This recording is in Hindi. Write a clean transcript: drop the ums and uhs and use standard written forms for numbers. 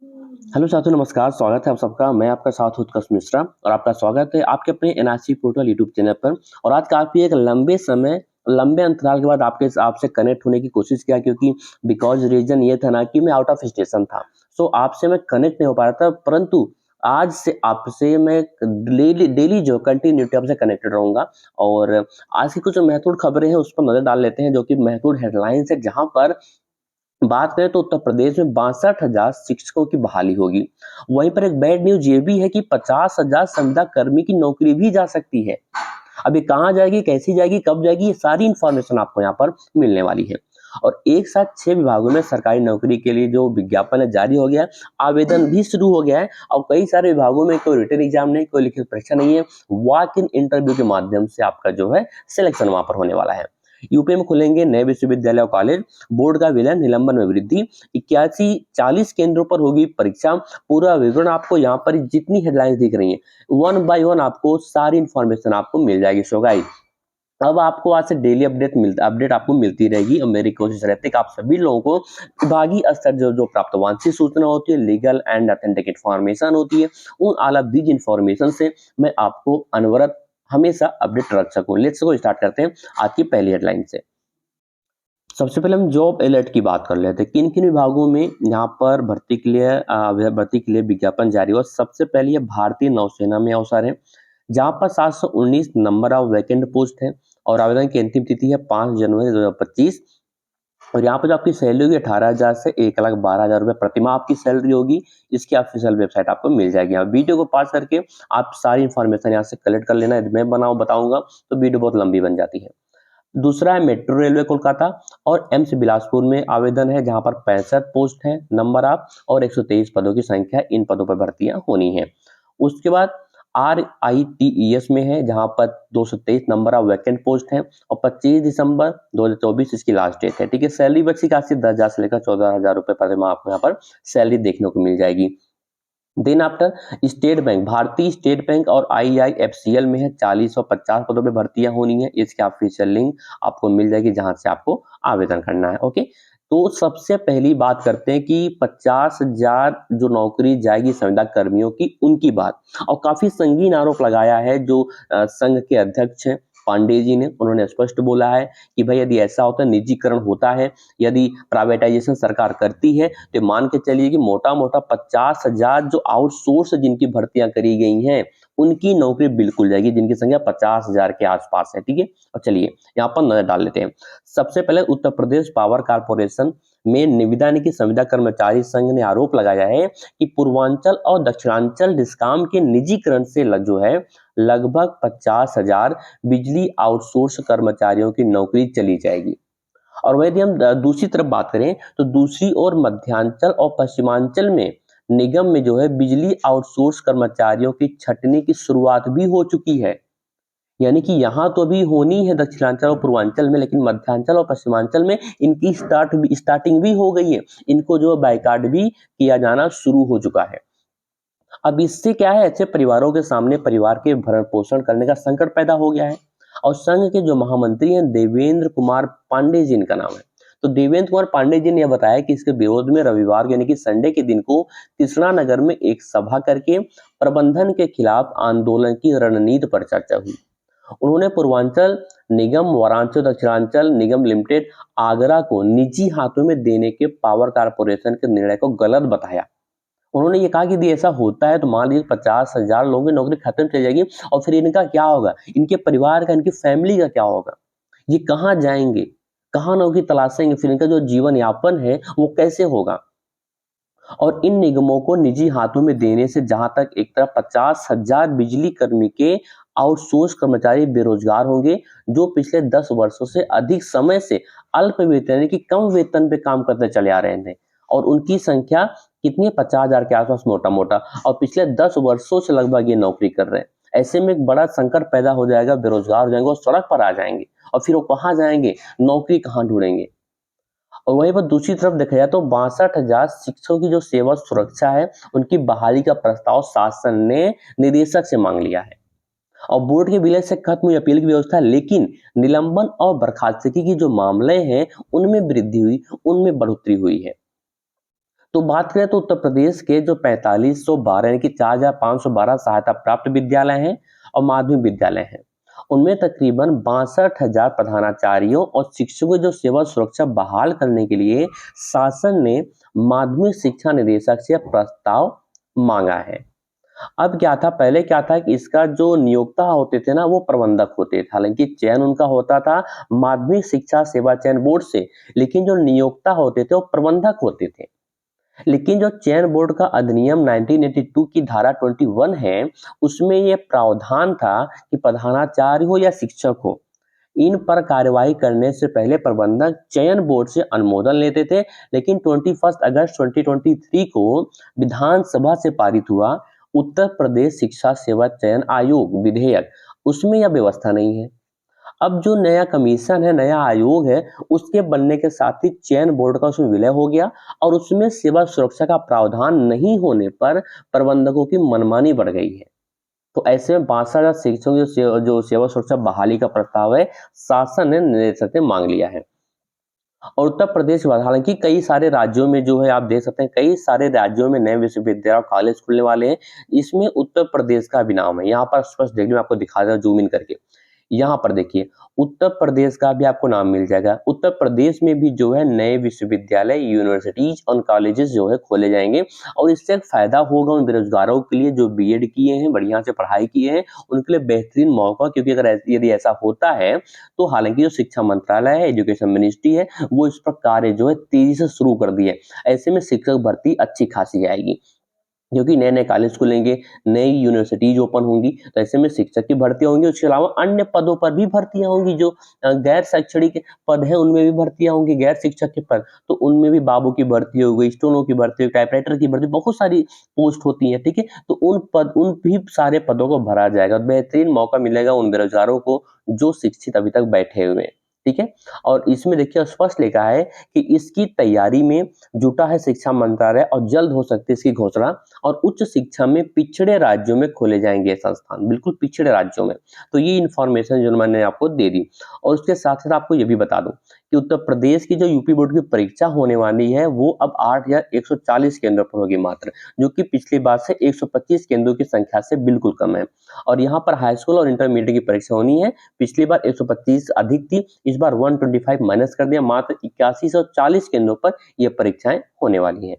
हेलो साथियों, नमस्कार। स्वागत है आप सबका। मैं आपका साथ उत्कर्ष मिश्रा और आपका स्वागत है आपके अपने एनआरसी पोर्टल यूट्यूब चैनल पर। और आज काफ़ी एक लंबे अंतराल के बाद आपसे कनेक्ट होने की कोशिश किया, क्योंकि बिकॉज़ रीज़न ये था ना कि मैं आउट ऑफ स्टेशन था। सो आपसे मैं कनेक्ट नहीं हो पा रहा था, परंतु आज से आपसे मैं डेली डेली जो कंटिन्यूटी आपसे कनेक्टेड रहूँगा। और आज की कुछ महत्वपूर्ण खबरें हैं, उस पर नज़र डाल लेते हैं, जो कि महत्वपूर्ण हेडलाइन्स है, जहाँ पर बात करें तो उत्तर प्रदेश में 62,000 शिक्षकों की बहाली होगी। वहीं पर एक बैड न्यूज़ ये भी है कि 50,000 संविदा कर्मी की नौकरी भी जा सकती है। अब ये कहाँ जाएगी, कैसी जाएगी, कब जाएगी, ये सारी इन्फॉर्मेशन आपको यहाँ पर मिलने वाली है। और एक साथ 6 विभागों में सरकारी नौकरी के लिए जो विज्ञापन है जारी हो गया है, आवेदन भी शुरू हो गया है। और कई सारे विभागों में कोई रिटन एग्जाम नहीं, कोई लिखित परीक्षा नहीं है, वॉक इन इंटरव्यू के माध्यम से आपका जो है सिलेक्शन वहाँ पर होने वाला है। यूपी में खुलेंगे नए विश्वविद्यालय और कॉलेज, बोर्ड का विलय, निलंबन में वृद्धि, 81-40 केंद्रों पर होगी परीक्षा। पूरा विवरण आपको यहाँ पर जितनी हेडलाइंस दिख रही हैं, वन बाय वन आपको सारी इन्फॉर्मेशन आपको मिल जाएगी। सो गाइस, अब आपको आज से डेली अपडेट आपको मिलती रहेगी। और मेरी कोशिश रहती है कि आप सभी लोगों को विभागीय स्तर जो जो प्राप्त वांछित सूचना होती है, लीगल एंड ऑथेंटिक इन्फॉर्मेशन होती है, उन ऑल ऑफ दीज इन्फॉर्मेशन से मैं आपको अनवरत हमेशा अपडेट रख सकूं। लेट्स गो, स्टार्ट करते हैं आज की पहली हेडलाइन से। सबसे पहले हम जॉब अलर्ट की बात कर लेते हैं। किन किन विभागों में यहाँ पर भर्ती के लिए विज्ञापन जारी हुआ। सबसे पहले ये भारतीय नौसेना में अवसर है, जहाँ पर 719 नंबर ऑफ वैकेंट पोस्ट है। और आवेदन की अंतिम तिथि है 5 जनवरी 2025। और यहाँ पर जो आपकी सैलरी होगी 18,000 से 1,12,000 रुपये प्रतिमाह आपकी सैलरी होगी। इसकी ऑफिशियल वेबसाइट आपको मिल जाएगी। यहाँ वीडियो को पास करके आप सारी इन्फॉर्मेशन यहाँ से कलेक्ट कर लेना। यदि मैं बताऊंगा तो वीडियो बहुत लंबी बन जाती है। दूसरा है मेट्रो रेलवे कोलकाता और एम्स बिलासपुर में आवेदन है, जहां पर 65 पोस्ट है, नंबर ऑफ और 123 पदों की संख्या। इन पदों पर भर्तियां होनी है। उसके बाद RITES में है, जहां पर 223 नंबर ऑफ वैकेंट पोस्ट है और 25 दिसंबर 2024 इसकी लास्ट डेट है। ठीक है। सैलरी बच्ची काफी 10,000 से लेकर 14,000 रुपए पर माह आपको यहाँ पर सैलरी देखने को मिल जाएगी। देन आफ्टर स्टेट बैंक, भारतीय स्टेट बैंक और IIFCL में है, 40 और 50 पदों पे भर्तियां होनी है। इसकी ऑफिशियल लिंक आपको मिल जाएगी, जहां से आपको आवेदन करना है। ओके, तो सबसे पहली बात करते हैं कि 50,000 जो नौकरी जाएगी संविदा कर्मियों की, उनकी बात। और काफी संगीन आरोप लगाया है जो संघ के अध्यक्ष हैं पांडे जी ने। उन्होंने स्पष्ट बोला है कि भाई यदि ऐसा होता है, निजीकरण होता है, यदि प्राइवेटाइजेशन सरकार करती है, तो मान के चलिए कि मोटा मोटा 50,000 जो आउटसोर्स जिनकी भर्तियां करी गई हैं, उनकी नौकरी बिल्कुल जाएगी, जिनकी संख्या 50,000 के आसपास है। ठीक है। और चलिए यहाँ पर नजर डाल लेते हैं। सबसे पहले उत्तर प्रदेश पावर कारपोरेशन में निविदा यानी कि संविदा कर्मचारी संघ ने आरोप लगाया है कि पूर्वांचल और दक्षिणांचल डिस्काम के निजीकरण से जो है लगभग 50,000 बिजली आउटसोर्स कर्मचारियों की नौकरी चली जाएगी। और वही यदि हम दूसरी तरफ बात करें तो दूसरी ओर मध्यांचल और पश्चिमांचल में निगम में जो है बिजली आउटसोर्स कर्मचारियों की छंटनी की शुरुआत भी हो चुकी है। यानी कि यहाँ तो अभी होनी है दक्षिणांचल और पूर्वांचल में, लेकिन मध्यांचल और पश्चिमांचल में इनकी स्टार्टिंग भी हो गई है। इनको जो बाइकाट भी किया जाना शुरू हो चुका है। अब इससे क्या है, ऐसे परिवारों के सामने परिवार के भरण पोषण करने का संकट पैदा हो गया है। और संघ के जो महामंत्री हैं देवेंद्र कुमार पांडे जी इनका नाम है। तो देवेंद्र कुमार पांडे जी ने यह बताया कि इसके विरोध में रविवार यानी कि संडे के दिन को कृष्णा नगर में एक सभा करके प्रबंधन के खिलाफ आंदोलन की रणनीति पर चर्चा हुई। उन्होंने पूर्वांचल निगम, वाराणसी दक्षिणांचल निगम लिमिटेड आगरा को निजी हाथों में देने के पावर कारपोरेशन के निर्णय को गलत बताया। उन्होंने ये कहा कि यदि ऐसा होता है तो मान लीजिए 50,000 लोगों की नौकरी खत्म चली जाएगी, और फिर इनका क्या होगा, इनके परिवार का, इनकी फैमिली का क्या होगा, ये कहाँ जाएंगे, कहाँ नौकरी तलाशेंगे, फिर इनका जो जीवन यापन है वो कैसे होगा। और इन निगमों को निजी हाथों में देने से जहां तक एक तरफ 50,000 बिजली कर्मी के आउटसोर्स कर्मचारी बेरोजगार होंगे, जो पिछले 10 वर्षों से अधिक समय से अल्प वेतन यानी कि कम वेतन पे काम करते चले आ रहे थे। और उनकी संख्या कितनी है, 50,000 के आसपास मोटा मोटा। और पिछले 10 वर्षों से लगभग ये नौकरी कर रहे हैं। ऐसे में एक बड़ा संकट पैदा हो जाएगा, बेरोजगार हो जाएंगे और सड़क पर आ जाएंगे। और फिर वो कहाँ जाएंगे, नौकरी कहाँ ढूंढेंगे। और वहीं पर दूसरी तरफ देखा जाए तो 62,000 शिक्षकों की जो सेवा सुरक्षा है, उनकी बहाली का प्रस्ताव शासन ने निदेशक से मांग लिया है। और बोर्ड के विलय से खत्म हुई अपील की व्यवस्था, लेकिन निलंबन और बर्खास्तगी की जो मामले हैं उनमें वृद्धि हुई, उनमें बढ़ोतरी हुई है। तो बात करें तो उत्तर प्रदेश के जो 4512 यानी कि 4512 सहायता प्राप्त विद्यालय हैं और माध्यमिक विद्यालय हैं, उनमें तकरीबन 62,000 प्रधानाचार्यों और शिक्षकों की जो सेवा सुरक्षा बहाल करने के लिए शासन ने माध्यमिक शिक्षा निदेशक से प्रस्ताव मांगा है। अब क्या था, पहले क्या था कि इसका जो नियोक्ता होते थे ना, वो प्रबंधक होते थे। हालांकि चयन उनका होता था माध्यमिक शिक्षा सेवा चयन बोर्ड से, लेकिन जो नियोक्ता होते थे वो प्रबंधक होते थे। लेकिन जो चयन बोर्ड का अधिनियम 1982 की धारा 21 है, उसमें यह प्रावधान था कि प्रधानाचार्य हो या शिक्षक हो, इन पर कार्यवाही करने से पहले प्रबंधक चयन बोर्ड से अनुमोदन लेते थे। लेकिन 21 अगस्त 2023 को विधानसभा से पारित हुआ उत्तर प्रदेश शिक्षा सेवा चयन आयोग विधेयक, उसमें यह व्यवस्था नहीं है। अब जो नया कमीशन है, नया आयोग है, उसके बनने के साथ ही चयन बोर्ड का उसमें विलय हो गया और उसमें सेवा सुरक्षा का प्रावधान नहीं होने पर प्रबंधकों की मनमानी बढ़ गई है। तो ऐसे में 62,000 शिक्षकों की जो सेवा सुरक्षा बहाली का प्रस्ताव है, शासन ने निदेशक से मांग लिया है। और उत्तर प्रदेश के बाद हालांकि कई सारे राज्यों में जो है, आप देख सकते हैं कई सारे राज्यों में नए विश्वविद्यालय और कॉलेज खुलने वाले हैं। इसमें उत्तर प्रदेश का भी नाम है। यहाँ पर स्पष्ट देखिए, मैं आपको दिखा रहा हूँ जूम इन करके। यहाँ पर देखिए, उत्तर प्रदेश का भी आपको नाम मिल जाएगा। उत्तर प्रदेश में भी जो है नए विश्वविद्यालय, यूनिवर्सिटीज और कॉलेजेस जो है खोले जाएंगे और इससे एक फायदा होगा उन बेरोजगारों के लिए जो बीएड किए हैं, बढ़िया से पढ़ाई किए हैं, उनके लिए बेहतरीन मौका। क्योंकि अगर यदि ऐसा होता है तो हालांकि जो शिक्षा मंत्रालय है, एजुकेशन मिनिस्ट्री है, वो इस पर कार्य जो है तेजी से शुरू कर दिए। ऐसे में शिक्षक भर्ती अच्छी खासी आएगी, क्योंकि नए-नए कॉलेज खुलेंगे, नई यूनिवर्सिटीज ओपन होंगी, तो ऐसे में शिक्षक की भर्तियाँ होंगी। उसके अलावा अन्य पदों पर भी भर्तियाँ होंगी। जो गैर शैक्षणिक पद हैं, उनमें भी भर्तियाँ होंगी, गैर शिक्षक के पद, तो उनमें भी बाबू की भर्ती हो गई, स्टेनो की भर्ती, टाइपराइटर की भर्ती, बहुत सारी पोस्ट होती हैं, ठीक है? तो उन भी सारे पदों को भरा जाएगा। बेहतरीन मौका मिलेगा उन बेरोजगारों को जो शिक्षित अभी तक बैठे हुए हैं, ठीक है? और इसमें देखिए स्पष्ट लिखा है कि इसकी तैयारी में जुटा है शिक्षा मंत्रालय और जल्द हो सकती है इसकी घोषणा। और उच्च शिक्षा में पिछड़े राज्यों में खोले जाएंगे संस्थान, बिल्कुल पिछड़े राज्यों में। तो ये इन्फॉर्मेशन जो मैंने आपको दे दी। और उसके साथ साथ आपको ये भी बता दूं कि उत्तर प्रदेश की जो यूपी बोर्ड की परीक्षा होने वाली है, वो अब 8,140 केंद्रों पर होगी मात्र, जो कि पिछली बार से 125 केंद्रों की संख्या से बिल्कुल कम है। और यहाँ पर हाई स्कूल और इंटरमीडिएट की परीक्षा होनी है। पिछली बार 125 अधिक थी, इस बार 125 माइनस कर दिया, मात्र 8140 केंद्रों पर ये परीक्षाएं होने वाली हैं।